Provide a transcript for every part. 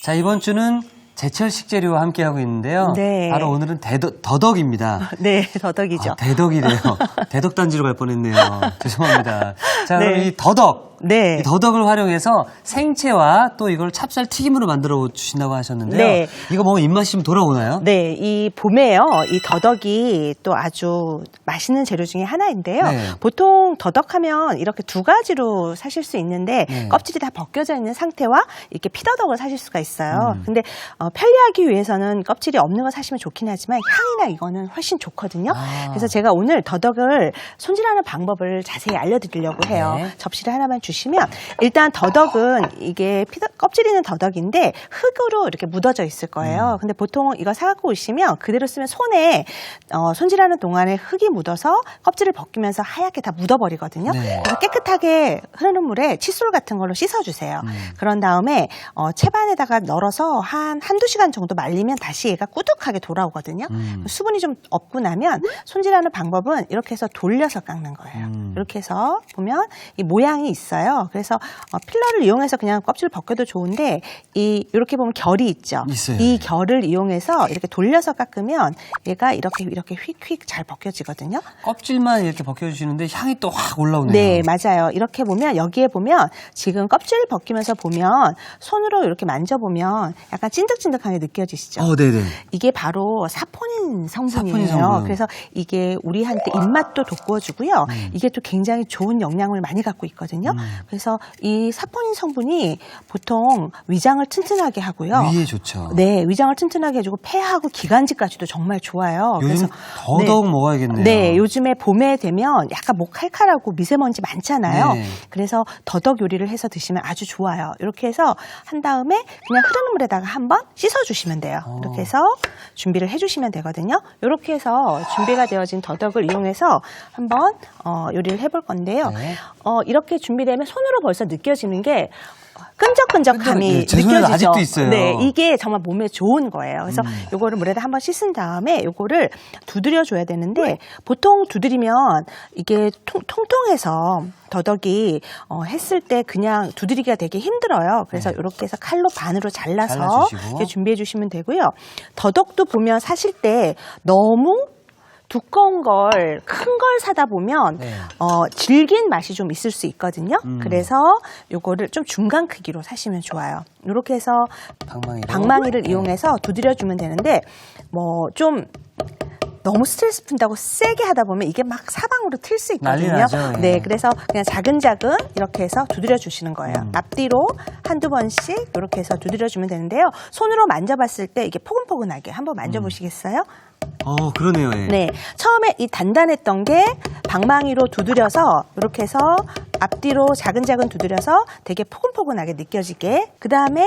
자, 이번 주는 제철 식재료와 함께하고 있는데요. 네. 바로 오늘은 더덕입니다. 네, 더덕이죠. 대덕이래요. 대덕단지로 갈 뻔했네요. 죄송합니다. 자, 그럼 네. 이 더덕. 네. 이 더덕을 활용해서 생채와 또 이걸 찹쌀 튀김으로 만들어 주신다고 하셨는데요. 네. 이거 먹으면 입맛이 좀 돌아오나요? 네, 이 봄에요. 이 더덕이 또 아주 맛있는 재료 중에 하나인데요. 네. 보통 더덕하면 이렇게 두 가지로 사실 수 있는데 네. 껍질이 다 벗겨져 있는 상태와 이렇게 피더덕을 사실 수가 있어요. 근데 편리하기 위해서는 껍질이 없는 거 사시면 좋긴 하지만 향이나 이거는 훨씬 좋거든요. 그래서 제가 오늘 더덕을 손질하는 방법을 자세히 알려드리려고 해요. 네. 접시를 하나만 주시면 일단 더덕은 이게 껍질 있는 더덕인데 흙으로 이렇게 묻어져 있을 거예요. 근데 보통 이거 사갖고 오시면 그대로 쓰면 손에 손질하는 동안에 흙이 묻어서 껍질을 벗기면서 하얗게 다 묻어버리거든요. 네. 그래서 깨끗하게 흐르는 물에 칫솔 같은 걸로 씻어주세요. 그런 다음에 채반에다가 널어서 한두 시간 정도 말리면 다시 얘가 꾸덕하게 돌아오거든요. 수분이 좀 없고 나면 손질하는 방법은 이렇게 해서 돌려서 깎는 거예요. 이렇게 해서 보면 이 모양이 있어요. 그래서 필러를 이용해서 그냥 껍질을 벗겨도 좋은데 이렇게 보면 결이 있죠. 있어요. 이 결을 이용해서 이렇게 돌려서 깎으면 얘가 이렇게 휙휙 잘 벗겨지거든요. 껍질만 이렇게 벗겨주시는데 향이 또 확 올라오네요. 네, 맞아요. 이렇게 보면 여기에 보면 지금 껍질을 벗기면서 보면 손으로 이렇게 만져보면 약간 찐득찐득하게 느껴지시죠? 네네. 이게 바로 사포닌 성분이에요. 사포닌 성분. 그래서 이게 우리한테 입맛도 돋구어주고요. 이게 또 굉장히 좋은 영양을 많이 갖고 있거든요. 그래서 이 사포닌 성분이 보통 위장을 튼튼하게 하고요. 위에 좋죠. 네, 위장을 튼튼하게 해주고 폐하고 기관지까지도 정말 좋아요. 요즘 더더욱 먹어야겠네요. 네, 요즘에 봄에 되면 약간 목 칼칼하고 미세먼지 많잖아요. 네. 그래서 더덕 요리를 해서 드시면 아주 좋아요. 이렇게 해서 한 다음에 그냥 흐르는 물에다가 한번 씻어주시면 돼요. 이렇게 해서 준비를 해주시면 되거든요. 이렇게 해서 준비가 되어진 더덕을 이용해서 한번 요리를 해볼 건데요. 네. 이렇게 준비되면 손으로 벌써 느껴지는 게 끈적끈적함이 네, 제 손에도 느껴지죠. 아직도 있어요. 네, 이게 정말 몸에 좋은 거예요. 그래서 요거를 물에다 한번 씻은 다음에 요거를 두드려 줘야 되는데 보통 두드리면 이게 통통해서 더덕이 했을 때 그냥 두드리기가 되게 힘들어요. 그래서 이렇게 해서 칼로 반으로 잘라서 잘라주시고. 이렇게 준비해 주시면 되고요. 더덕도 보면 사실 때 너무 두꺼운 걸, 큰 걸 사다 보면, 네. 질긴 맛이 좀 있을 수 있거든요. 그래서 요거를 좀 중간 크기로 사시면 좋아요. 요렇게 해서 방망이를 이용해서 두드려주면 되는데, 좀, 너무 스트레스 푼다고 세게 하다 보면 이게 막 사방으로 틀 수 있거든요. 난리 나죠, 예. 네, 그래서 그냥 자근자근 이렇게 해서 두드려 주시는 거예요. 앞뒤로 한두 번씩 이렇게 해서 두드려 주면 되는데요. 손으로 만져봤을 때 이게 포근포근하게 한번 만져보시겠어요? 그러네요. 예. 네, 처음에 이 단단했던 게 방망이로 두드려서 이렇게 해서 앞뒤로 자근자근 두드려서 되게 포근포근하게 느껴지게. 그 다음에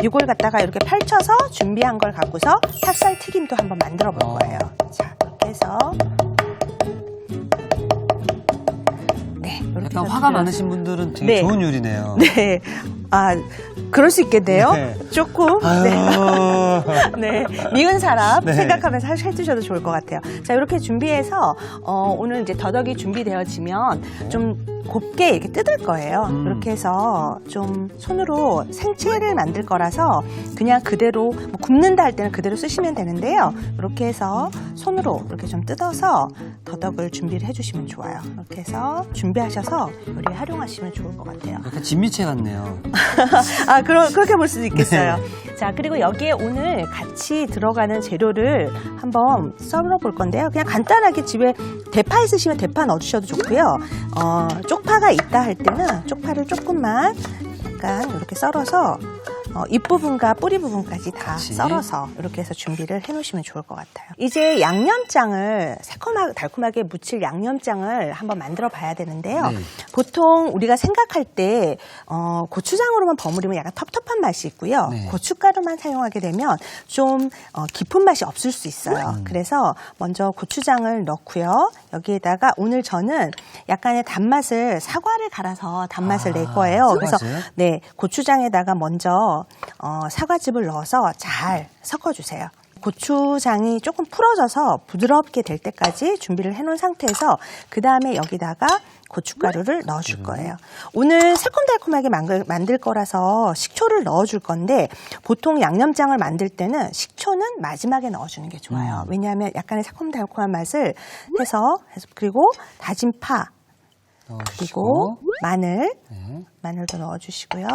이걸 갖다가 이렇게 펼쳐서 준비한 걸 갖고서 찹쌀 튀김도 한번 만들어 볼 거예요. 자, 이렇게 해서 네, 이렇게 약간 해서 화가 두드려서. 많으신 분들은 되게 네. 좋은 요리네요. 네, 그럴 수 있겠네요. 네. 조금. 네. 네, 미운 사람 네. 생각하면서 해주셔도 좋을 것 같아요. 자, 이렇게 준비해서 오늘 이제 더덕이 준비되어지면 좀 곱게 이렇게 뜯을 거예요. 이렇게 해서 좀 손으로 생채를 만들 거라서 그냥 그대로 굽는다 할 때는 그대로 쓰시면 되는데요. 이렇게 해서 손으로 이렇게 좀 뜯어서 더덕을 준비를 해주시면 좋아요. 이렇게 해서 준비하셔서 요리에 활용하시면 좋을 것 같아요. 약간 진미채 같네요. 그렇게 볼 수도 있겠어요. 자, 그리고 여기에 오늘 같이 들어가는 재료를 한번 썰어 볼 건데요. 그냥 간단하게 집에 대파 있으시면 대파 넣어주셔도 좋고요. 쪽파가 있다 할 때는 쪽파를 조금만 약간 이렇게 썰어서 잎부분과 뿌리 부분까지 다 같이. 썰어서 이렇게 해서 준비를 해놓으시면 좋을 것 같아요. 이제 양념장을 새콤하게 달콤하게 무칠 양념장을 한번 만들어 봐야 되는데요. 네. 보통 우리가 생각할 때 고추장으로만 버무리면 약간 텁텁한 맛이 있고요. 네. 고춧가루만 사용하게 되면 좀 깊은 맛이 없을 수 있어요. 그래서 먼저 고추장을 넣고요. 여기에다가 오늘 저는 약간의 단맛을 사과를 갈아서 단맛을 낼 거예요. 그래서 사과즙? 네, 고추장에다가 먼저 사과즙을 넣어서 잘 섞어주세요. 고추장이 조금 풀어져서 부드럽게 될 때까지 준비를 해놓은 상태에서 그 다음에 여기다가 고춧가루를 넣어줄 거예요. 오늘 새콤달콤하게 만들 거라서 식초를 넣어줄 건데 보통 양념장을 만들 때는 식초는 마지막에 넣어주는 게 좋아요. 왜냐하면 약간의 새콤달콤한 맛을 해서 그리고 다진 파 그리고 마늘, 마늘도 넣어주시고요.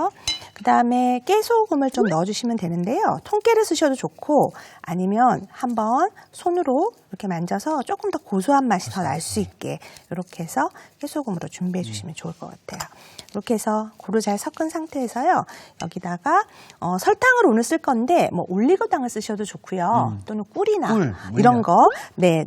그 다음에 깨소금을 좀 넣어주시면 되는데요. 통깨를 쓰셔도 좋고 아니면 한번 손으로 이렇게 만져서 조금 더 고소한 맛이 더 날 수 있게 이렇게 해서 깨소금으로 준비해 주시면 좋을 것 같아요. 이렇게 해서 고루 잘 섞은 상태에서요. 여기다가 설탕을 오늘 쓸 건데 뭐 올리고당을 쓰셔도 좋고요. 또는 꿀이나 이런 거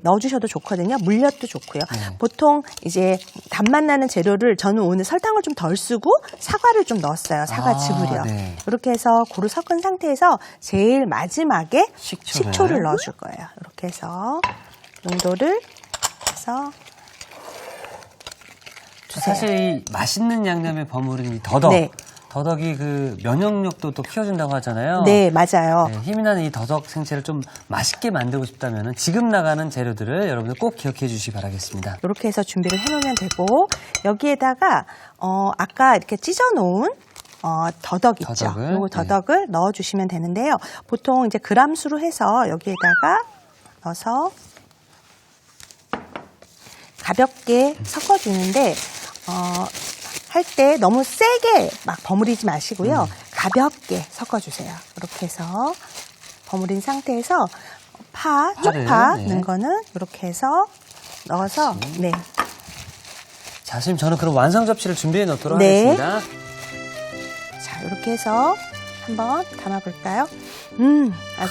넣어주셔도 좋거든요. 물엿도 좋고요. 보통 이제 단맛 나는 재료를 저는 오늘 설탕을 좀 덜 쓰고 사과를 좀 넣었어요. 사과즙을요. 이렇게 해서 고루 섞은 상태에서 제일 마지막에 식초를 넣어줄 거예요. 이렇게 해서 농도를 해서 주세요. 사실 이 맛있는 양념에 버무린 이 더덕. 더덕이 그 면역력도 또 키워준다고 하잖아요. 네, 맞아요. 힘이 나는 이 더덕 생채를 좀 맛있게 만들고 싶다면 지금 나가는 재료들을 여러분들 꼭 기억해 주시기 바라겠습니다. 이렇게 해서 준비를 해놓으면 되고 여기에다가 아까 이렇게 찢어놓은 더덕 있죠. 그리고 더덕을 넣어주시면 되는데요. 보통 이제 그람수로 해서 여기에다가 넣어서 가볍게 섞어주는데 할 때 너무 세게 막 버무리지 마시고요. 가볍게 섞어주세요. 이렇게 해서 버무린 상태에서 쪽파 넣은 거는 이렇게 해서 넣어서 자, 선생님 저는 그럼 완성 접시를 준비해 놓도록 하겠습니다. 자, 이렇게 해서 한번 담아볼까요?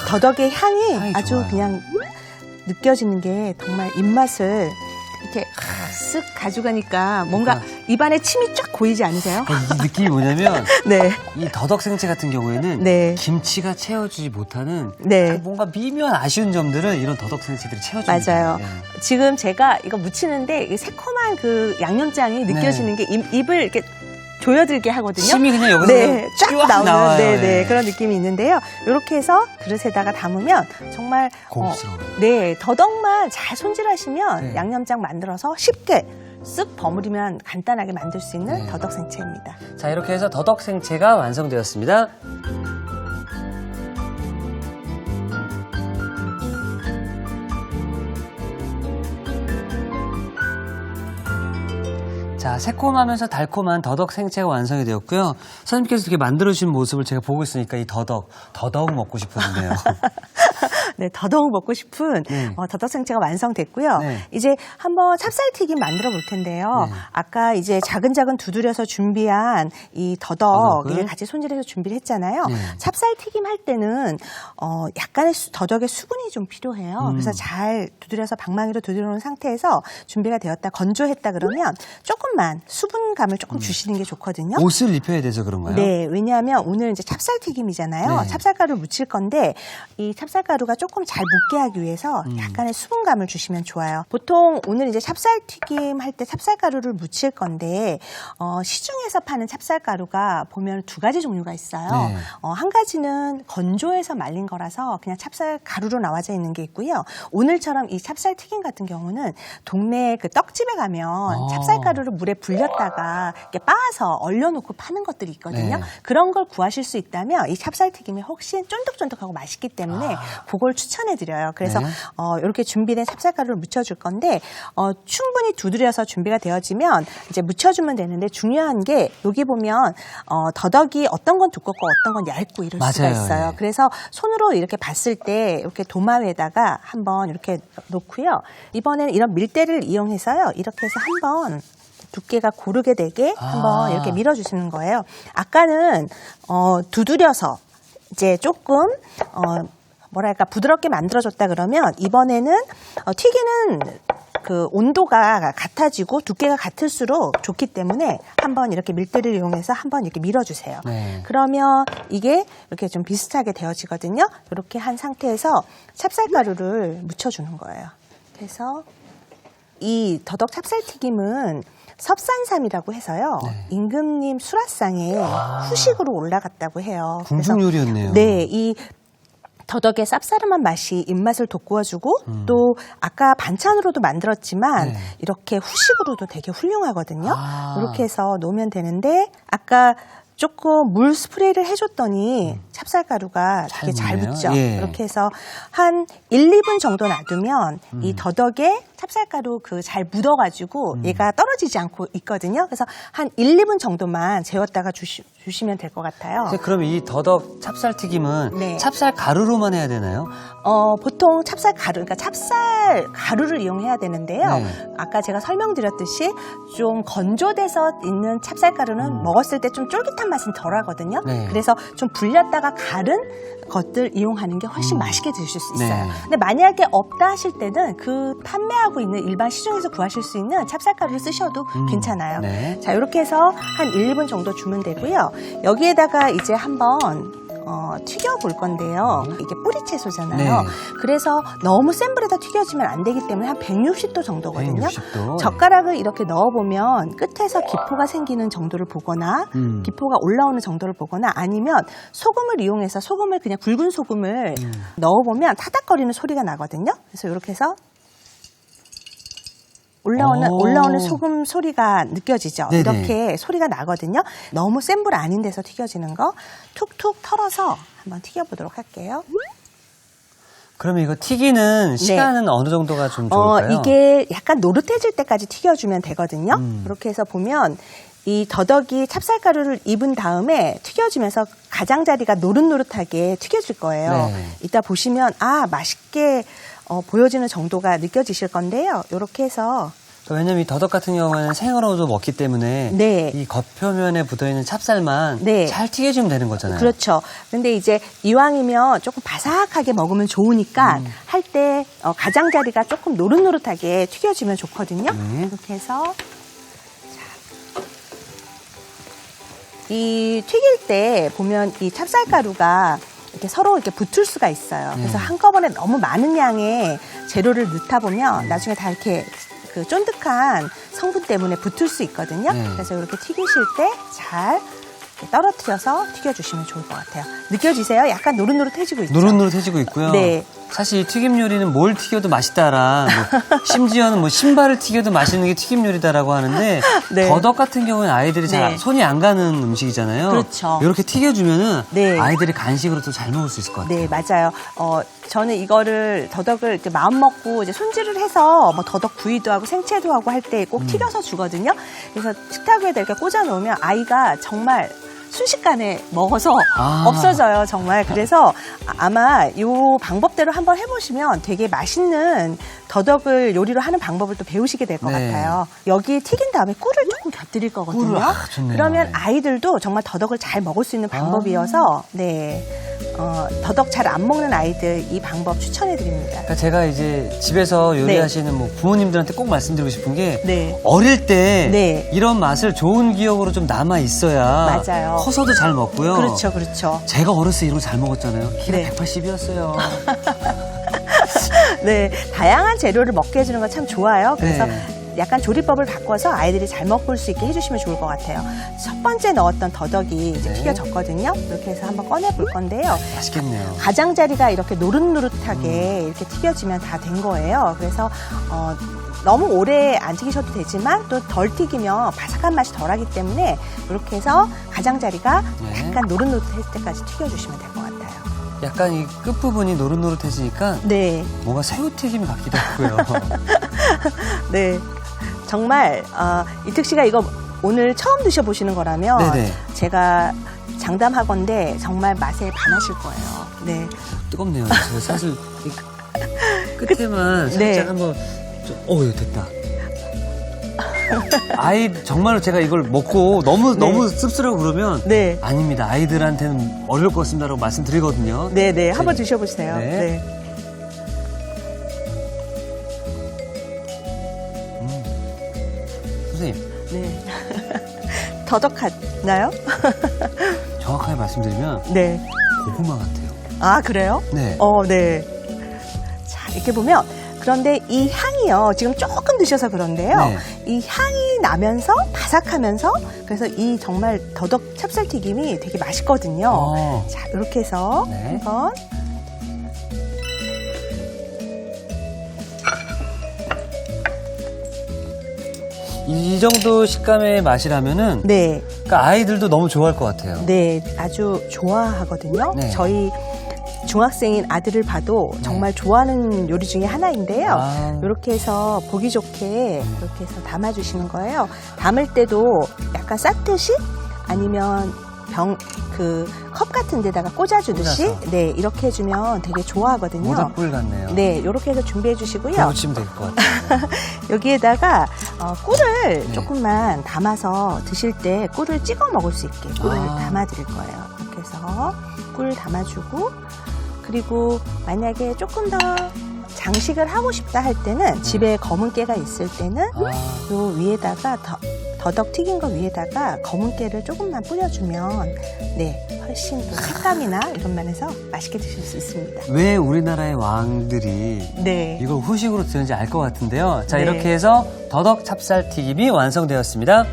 더덕의 향이 아주 좋아요. 그냥 느껴지는 게 정말 입맛을 이렇게 쓱 가져가니까 뭔가 입안에 침이 쫙 고이지 않으세요? 이 느낌이 뭐냐면 이 더덕 생채 같은 경우에는 김치가 채워주지 못하는 그 뭔가 미묘한 아쉬운 점들을 이런 더덕 생채들이 채워줍니다. 맞아요. 지금 제가 이거 무치는데 이 새콤한 그 양념장이 느껴지는 게 입을 이렇게 조여들게 하거든요. 침이 그냥 여기서 쫙 나오는 나와요. 그런 느낌이 있는데요. 이렇게 해서 그릇에다가 담으면 정말 고급스러워요. 더덕만 잘 손질하시면 양념장 만들어서 쉽게 쓱 버무리면 간단하게 만들 수 있는 더덕 생채입니다. 자, 이렇게 해서 더덕 생채가 완성되었습니다. 자, 새콤하면서 달콤한 더덕 생채가 완성이 되었고요. 선생님께서 이렇게 만들어주신 모습을 제가 보고 있으니까 이 더덕 먹고 싶어지네요. 네, 더더욱 먹고 싶은 더덕 생채가 완성됐고요. 이제 한번 찹쌀튀김 만들어 볼 텐데요. 아까 이제 자근자근 두드려서 준비한 이 더덕을 같이 손질해서 준비를 했잖아요. 찹쌀튀김 할 때는 약간의 더덕의 수분이 좀 필요해요. 그래서 잘 두드려서 방망이로 두드려 놓은 상태에서 준비가 되었다, 건조했다 그러면 조금만 수분감을 조금 주시는 게 좋거든요. 옷을 입혀야 돼서 그런가요? 네, 왜냐하면 오늘 이제 찹쌀튀김이잖아요. 찹쌀가루 묻힐 건데 이 찹쌀가루가 조금 잘 묻게 하기 위해서 약간의 수분감을 주시면 좋아요. 보통 오늘 이제 찹쌀튀김 할 때 찹쌀가루를 묻힐 건데 시중에서 파는 찹쌀가루가 보면 두 가지 종류가 있어요. 한 가지는 건조해서 말린 거라서 그냥 찹쌀가루로 나와져 있는 게 있고요. 오늘처럼 이 찹쌀튀김 같은 경우는 동네 그 떡집에 가면 찹쌀가루를 물에 불렸다가 이렇게 빻아서 얼려놓고 파는 것들이 있거든요. 그런 걸 구하실 수 있다면 이 찹쌀튀김이 훨씬 쫀득쫀득하고 맛있기 때문에 그걸 추천해드려요. 그래서 이렇게 준비된 찹쌀가루를 묻혀줄 건데 충분히 두드려서 준비가 되어지면 이제 묻혀주면 되는데 중요한 게 여기 보면 더덕이 어떤 건 두껍고 어떤 건 얇고 이럴 수가 있어요. 그래서 손으로 이렇게 봤을 때 이렇게 도마 위에다가 한번 이렇게 놓고요. 이번에는 이런 밀대를 이용해서요. 이렇게 해서 한번 두께가 고르게 되게 한번 이렇게 밀어주시는 거예요. 아까는 두드려서 이제 조금 뭐랄까 부드럽게 만들어줬다 그러면 이번에는 튀기는 그 온도가 같아지고 두께가 같을수록 좋기 때문에 한번 이렇게 밀대를 이용해서 한번 이렇게 밀어주세요. 그러면 이게 이렇게 좀 비슷하게 되어지거든요. 이렇게 한 상태에서 찹쌀가루를 묻혀주는 거예요. 그래서 이 더덕 찹쌀튀김은 섭산삼이라고 해서요. 임금님 수라상에 후식으로 올라갔다고 해요. 궁중 요리였네요. 네, 이 더덕의 쌉싸름한 맛이 입맛을 돋구어주고 또 아까 반찬으로도 만들었지만 네. 이렇게 후식으로도 되게 훌륭하거든요. 아. 이렇게 해서 놓으면 되는데 아까 조금 물 스프레이를 해줬더니 찹쌀가루가 되게 잘 묻네요. 붙죠. 예. 이렇게 해서 한 1, 2분 정도 놔두면 이 더덕에 찹쌀가루 그 잘 묻어가지고 얘가 떨어지지 않고 있거든요. 그래서 한 1, 2분 정도만 재웠다가 주시면 될 것 같아요. 그럼 이 더덕 찹쌀튀김은 네. 찹쌀 가루로만 해야 되나요? 보통 찹쌀가루, 그러니까 찹쌀가루를 이용해야 되는데요. 네. 아까 제가 설명드렸듯이 좀 건조돼서 있는 찹쌀가루는 먹었을 때 좀 쫄깃한 맛은 덜 하거든요. 네. 그래서 좀 불렸다가 갈은 것들 이용하는 게 훨씬 맛있게 드실 수 있어요. 네. 근데 만약에 없다 하실 때는 그 판매하고 있는 일반 시중에서 구하실 수 있는 찹쌀가루를 쓰셔도 괜찮아요. 네. 자, 이렇게 해서 한 1, 2분 정도 주면 되고요. 여기에다가 이제 한번 튀겨 볼 건데요. 이게 뿌리 채소잖아요. 네. 그래서 너무 센 불에다 튀겨지면 안 되기 때문에 한 160도 정도거든요. 160도. 젓가락을 이렇게 넣어보면 끝에서 기포가 생기는 정도를 보거나 기포가 올라오는 정도를 보거나 아니면 소금을 이용해서 소금을 그냥 굵은 소금을 넣어보면 타닥거리는 소리가 나거든요. 그래서 이렇게 해서 올라오는 소금 소리가 느껴지죠. 네네. 이렇게 소리가 나거든요. 너무 센 불 아닌 데서 튀겨지는 거 툭툭 털어서 한번 튀겨보도록 할게요. 그러면 이거 튀기는 시간은 어느 정도가 좀 좋을까요? 이게 약간 노릇해질 때까지 튀겨주면 되거든요. 이렇게 해서 보면 이 더덕이 찹쌀가루를 입은 다음에 튀겨주면서 가장자리가 노릇노릇하게 튀겨질 거예요. 네. 이따 보시면 맛있게 보여지는 정도가 느껴지실 건데요. 이렇게 해서 왜냐면 이 더덕 같은 경우에는 생으로도 먹기 때문에 네. 이 겉표면에 묻어있는 찹쌀만 네. 잘 튀겨주면 되는 거잖아요. 그렇죠. 근데 이제 이왕이면 조금 바삭하게 먹으면 좋으니까 할 때 가장자리가 조금 노릇노릇하게 튀겨지면 좋거든요. 이렇게 해서 이 튀길 때 보면 이 찹쌀가루가 이렇게 서로 이렇게 붙을 수가 있어요. 그래서 한꺼번에 너무 많은 양의 재료를 넣다 보면 나중에 다 이렇게 그 쫀득한 성분 때문에 붙을 수 있거든요. 네. 그래서 이렇게 튀기실 때 잘 떨어뜨려서 튀겨주시면 좋을 것 같아요. 느껴지세요? 약간 노릇노릇해지고 있죠? 노릇노릇해지고 있고요. 네. 사실 튀김 요리는 뭘 튀겨도 맛있다라 심지어는 신발을 튀겨도 맛있는 게 튀김 요리다라고 하는데 네. 더덕 같은 경우는 아이들이 잘 네. 손이 안 가는 음식이잖아요. 그렇죠. 이렇게 튀겨주면은 네. 아이들이 간식으로 또 잘 먹을 수 있을 것 같아요. 네, 맞아요. 저는 이거를 더덕을 이렇게 마음 먹고 이제 손질을 해서 뭐 더덕 구이도 하고 생채도 하고 할 때 꼭 튀겨서 주거든요. 그래서 식탁 위에다 이렇게 꽂아 놓으면 아이가 정말 순식간에 먹어서 없어져요, 정말. 그래서 아마 이 방법대로 한번 해보시면 되게 맛있는 더덕을 요리로 하는 방법을 또 배우시게 될 것 네. 같아요. 여기 튀긴 다음에 꿀을 조금 곁들일 거거든요. 꿀을, 좋네요. 그러면 아이들도 정말 더덕을 잘 먹을 수 있는 방법이어서 네. 더덕 잘 안 먹는 아이들 이 방법 추천해 드립니다. 그러니까 제가 이제 집에서 요리하시는 뭐 부모님들한테 꼭 말씀드리고 싶은 게 네. 어릴 때 네. 이런 맛을 좋은 기억으로 좀 남아 있어야 맞아요. 커서도 잘 먹고요. 그렇죠, 그렇죠. 제가 어렸을 때 이런 거 잘 먹었잖아요. 키가 네. 180이었어요. 네, 다양한 재료를 먹게 해주는 건 참 좋아요. 그래서 네. 약간 조리법을 바꿔서 아이들이 잘 먹을 수 있게 해주시면 좋을 것 같아요. 첫 번째 넣었던 더덕이 이제 네. 튀겨졌거든요. 이렇게 해서 한번 꺼내 볼 건데요. 맛있겠네요. 가장자리가 이렇게 노릇노릇하게 이렇게 튀겨지면 다 된 거예요. 그래서 너무 오래 안 튀기셔도 되지만 또 덜 튀기면 바삭한 맛이 덜하기 때문에 이렇게 해서 가장자리가 네. 약간 노릇노릇할 때까지 튀겨주시면 될 것 같아요. 약간 이 끝부분이 노릇노릇해지니까 네, 뭔가 새우튀김 같기도 하고요. 네. 정말 이특 씨가 이거 오늘 처음 드셔보시는 거라면 네네. 제가 장담하건대 정말 맛에 반하실 거예요. 네. 뜨겁네요. 제가 사실 이 끝에만 살짝 네. 한번 이거 됐다. 정말로 제가 이걸 먹고 너무 씁쓸하고 그러면 네. 아닙니다. 아이들한테는 어려울 것 같습니다라고 말씀드리거든요. 네네. 한번 드셔보세요. 네. 네. 선생님, 네. 더덕하나요? 정확하게 말씀드리면 네. 고구마 같아요. 아, 그래요? 네. 네. 자, 이렇게 보면 그런데 이 향이요. 지금 조금 드셔서 그런데요. 네. 이 향이 나면서 바삭하면서 그래서 이 정말 더덕 찹쌀튀김이 되게 맛있거든요. 자, 이렇게 해서 네. 한번 이 정도 식감의 맛이라면은 네. 그러니까 아이들도 너무 좋아할 것 같아요. 네, 아주 좋아하거든요. 네. 저희 중학생인 아들을 봐도 정말 좋아하는 요리 중에 하나인데요. 이렇게 해서 보기 좋게 이렇게 해서 담아주시는 거예요. 담을 때도 약간 쌌듯이 아니면 컵 같은 데다가 꽂아주듯이 꽂아서. 네, 이렇게 해주면 되게 좋아하거든요. 모닥불 같네요. 네, 이렇게 해서 준비해 주시고요. 그러시면 될 것 같아요. 여기에다가 꿀을 네. 조금만 담아서 드실 때 꿀을 찍어 먹을 수 있게 꿀을 담아 드릴 거예요. 이렇게 해서 꿀 담아주고, 그리고 만약에 조금 더 장식을 하고 싶다 할 때는 집에 검은 깨가 있을 때는 요 위에다가 더덕 튀긴 거 위에다가 검은 깨를 조금만 뿌려주면 네, 훨씬 더 색감이나 이런 면에서 맛있게 드실 수 있습니다. 왜 우리나라의 왕들이 네. 이걸 후식으로 드는지 알 것 같은데요. 자, 네. 이렇게 해서 더덕 찹쌀 튀김이 완성되었습니다.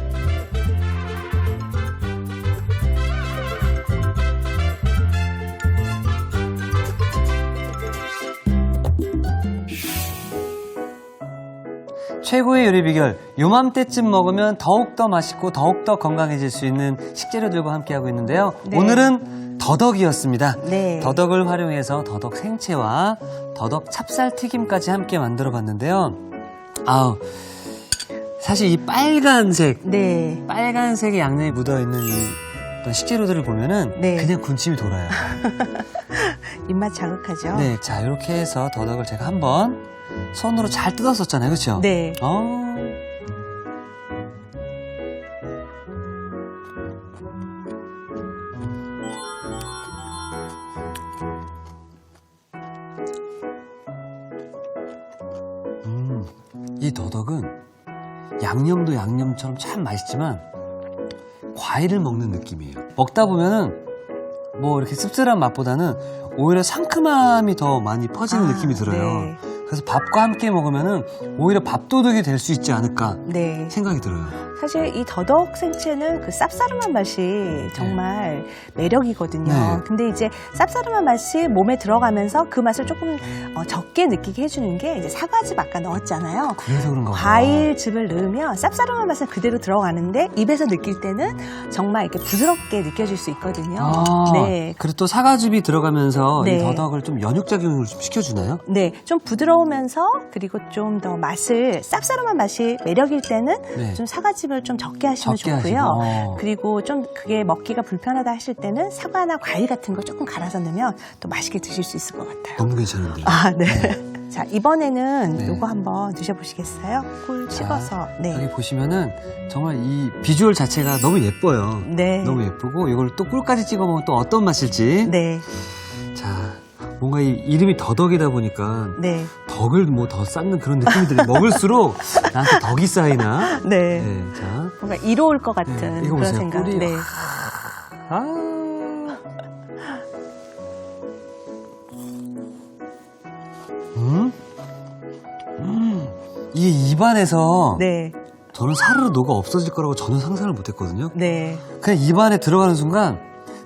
최고의 요리 비결, 요맘때쯤 먹으면 더욱더 맛있고 더욱더 건강해질 수 있는 식재료들과 함께하고 있는데요. 네. 오늘은 더덕이었습니다. 네. 더덕을 활용해서 더덕 생채와 더덕 찹쌀 튀김까지 함께 만들어 봤는데요. 사실 이 빨간색의 양념이 묻어있는 이 어떤 식재료들을 보면은 네. 그냥 군침이 돌아요. 입맛 자극하죠? 네, 자, 이렇게 해서 더덕을 제가 한번 손으로 잘 뜯었었잖아요. 그렇죠? 네. 이 더덕은 양념도 양념처럼 참 맛있지만 과일을 먹는 느낌이에요. 먹다 보면은 뭐 이렇게 씁쓸한 맛보다는 오히려 상큼함이 더 많이 퍼지는 느낌이 들어요. 네. 그래서 밥과 함께 먹으면은 오히려 밥도둑이 될 수 있지 않을까 네. 생각이 들어요. 사실 이 더덕 생채는 그 쌉싸름한 맛이 정말 매력이거든요. 네. 근데 이제 쌉싸름한 맛이 몸에 들어가면서 그 맛을 조금 적게 느끼게 해주는 게 이제 사과즙 아까 넣었잖아요. 그래서 그런가 보다. 과일즙을 넣으면 쌉싸름한 맛은 그대로 들어가는데 입에서 느낄 때는 정말 이렇게 부드럽게 느껴질 수 있거든요. 네. 그리고 또 사과즙이 들어가면서 네. 이 더덕을 좀 연육작용을 좀 시켜주나요? 네, 좀 부드러우면서 그리고 좀 더 맛을 쌉싸름한 맛이 매력일 때는 네. 좀 사과즙을 좀 적게 하시면 적게 좋고요. 하시고. 그리고 좀 그게 먹기가 불편하다 하실 때는 사과나 과일 같은 거 조금 갈아서 넣으면 또 맛있게 드실 수 있을 것 같아요. 너무 괜찮은데요. 네. 자, 이번에는 네. 요거 한번 드셔보시겠어요? 꿀 찍어서. 네. 여기 보시면은 정말 이 비주얼 자체가 너무 예뻐요. 네. 너무 예쁘고 이걸 또 꿀까지 찍어 먹으면 또 어떤 맛일지. 네. 자, 뭔가 이 이름이 더덕이다 보니까 네. 덕을 뭐 더 쌓는 그런 느낌이 들어요. 먹을수록 나한테 덕이 쌓이나. 네. 네, 자. 뭔가 이로울 것 같은 네, 이거 그런 보세요. 생각. 꿀이 네. 이게 입안에서 네. 저는 사르르 녹아 없어질 거라고 전혀 상상을 못했거든요. 네. 그냥 입안에 들어가는 순간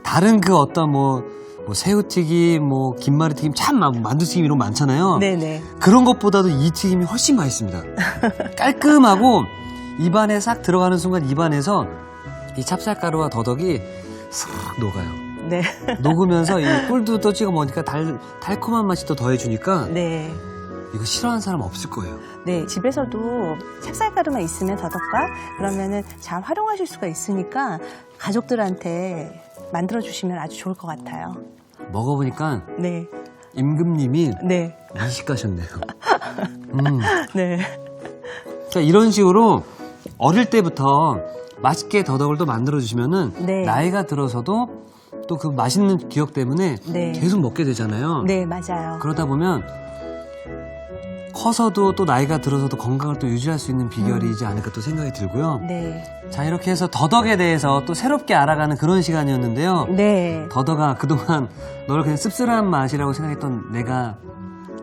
다른 그 어떤 뭐 새우튀김, 뭐 김말이튀김, 참 만두튀김 이런 거 많잖아요. 네네. 그런 것보다도 이 튀김이 훨씬 맛있습니다. 깔끔하고 입안에 싹 들어가는 순간 입안에서 이 찹쌀가루와 더덕이 싹 녹아요. 네. 녹으면서 이 꿀도 또 찍어 먹으니까 달콤한 맛이 또 더해주니까 네. 이거 싫어하는 사람 없을 거예요. 네, 집에서도 찹쌀가루만 있으면 더덕과 그러면은 잘 활용하실 수가 있으니까 가족들한테 만들어주시면 아주 좋을 것 같아요. 먹어보니까 네. 임금님이 네. 미식가셨네요. 네. 자, 이런 식으로 어릴 때부터 맛있게 더덕을 또 만들어주시면은 네. 나이가 들어서도 또 그 맛있는 기억 때문에 네. 계속 먹게 되잖아요. 네, 맞아요. 그러다 보면 커서도 또 나이가 들어서도 건강을 또 유지할 수 있는 비결이지 않을까 또 생각이 들고요. 네. 자, 이렇게 해서 더덕에 대해서 또 새롭게 알아가는 그런 시간이었는데요. 네. 더덕아, 그동안 너를 그냥 씁쓸한 맛이라고 생각했던 내가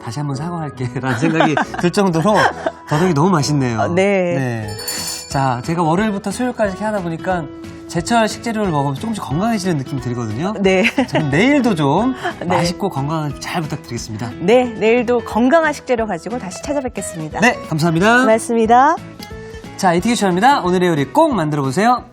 다시 한번 사과할게 라는 생각이 들 정도로 더덕이 너무 맛있네요. 네. 자, 제가 월요일부터 수요일까지 이렇게 하다 보니까 제철 식재료를 먹으면 조금씩 건강해지는 느낌이 들거든요. 네. 저는 내일도 좀 네. 맛있고 건강을 잘 부탁드리겠습니다. 네, 내일도 건강한 식재료 가지고 다시 찾아뵙겠습니다. 네, 감사합니다. 고맙습니다. 자, 이티규 션입니다. 오늘의 요리 꼭 만들어 보세요.